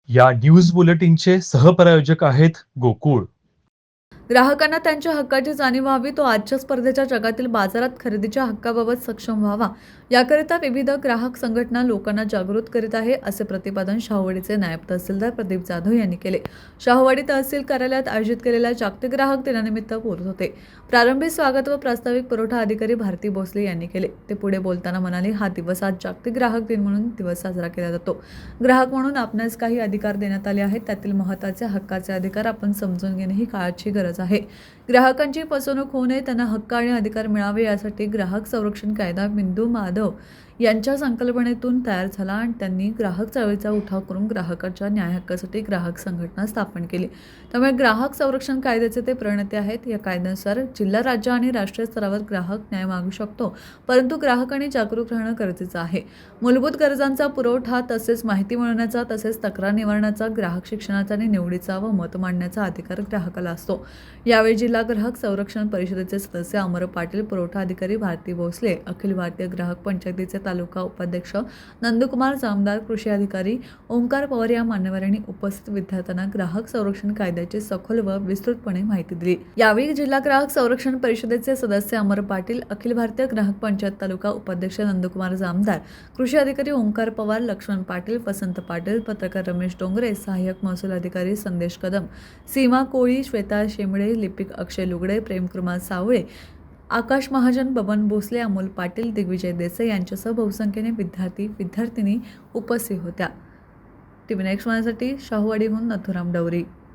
या न्यूज बुलेटिनचे सहप्रायोजक आहेत गोकुळ. ग्राहकांना त्यांच्या हक्काची जाणीव व्हावी, तो आजच्या स्पर्धेच्या जगातील बाजारात खरेदीच्या हक्काबाबत सक्षम व्हावा, याकरिता विविध ग्राहक संघटना लोकांना जागृत करीत आहे, असे प्रतिपादन शाहूवाडीचे नायब तहसीलदार प्रदीप जाधव यांनी केले. शाहूवाडी तहसील कार्यालयात आयोजित केलेल्या जागतिक ग्राहक दिनानिमित्त बोलत होते. प्रारंभी स्वागत व प्रास्ताविक पुरवठा अधिकारी भारती भोसले यांनी केले. ते पुढे बोलताना म्हणाले, हा दिवस आज जागतिक ग्राहक दिन म्हणून दिवस साजरा केला जातो. ग्राहक म्हणून आपणास काही अधिकार देण्यात आले आहेत, त्यातील महत्त्वाचे हक्काचे अधिकार आपण समजून घेणे ही काळाची गरज आहे. ग्राहकांची फसवणूक होऊ नये, त्यांना हक्क आणि अधिकार मिळावे यासाठी ग्राहक संरक्षण कायदा बिंदू माधव यांच्या संकल्पनेतून तयार झाला आणि त्यांनी ग्राहक चळवळीचा उठाव करून ग्राहकांच्या न्याय हक्कासाठी ग्राहक संघटना स्थापन केली. त्यामुळे ग्राहक संरक्षण कायद्याचे ते प्रणेते आहेत. या कायद्यानुसार जिल्हा, राज्य आणि राष्ट्रीय स्तरावर ग्राहक न्याय मागू शकतो, परंतु ग्राहकांनी जागरूक राहणं गरजेचं आहे. मूलभूत गरजांचा पुरवठा, तसेच माहिती मिळवण्याचा, तसेच तक्रार निवारणाचा, ग्राहक शिक्षणाचा आणि निवडीचा व मत मांडण्याचा अधिकार ग्राहकाला असतो. यावेळी जिल्हा ग्राहक संरक्षण परिषदेचे सदस्य अमर पाटील, पुरवठा अधिकारी भारती भोसले, अखिल भारतीय ग्राहक पंचायतीचे तालुका उपाध्यक्ष नंदकुमार जामदार, कृषी अधिकारी ओंकार पवार या मान्यवरांनी उपस्थित विद्यार्थ्यांना ग्राहक संरक्षण कायद्याची सखोल व विस्तृतपणे माहिती दिली. यावेळी जिल्हा ग्राहक संरक्षण परिषदेचे सदस्य अमर पाटील, अखिल भारतीय ग्राहक पंचायत तालुका उपाध्यक्ष नंदकुमार जामदार, कृषी अधिकारी ओंकार पवार, लक्ष्मण पाटील, वसंत पाटील, पत्रकार रमेश डोंगरे, सहाय्यक महसूल अधिकारी संदेश कदम, सीमा कोळी, श्वेता शेंबडे, लिपिक अक्षय लुगडे, प्रेमकुमार सावळे, आकाश महाजन, बबन भोसले, अमोल पाटील, दिग्विजय देसाई यांच्यासह बहुसंख्येने विद्यार्थी-विद्यार्थिनी उपस्थित होत्या. टीव्ही नेक्स्ट साठी शाहूवाडीहून नथुराम डवरी.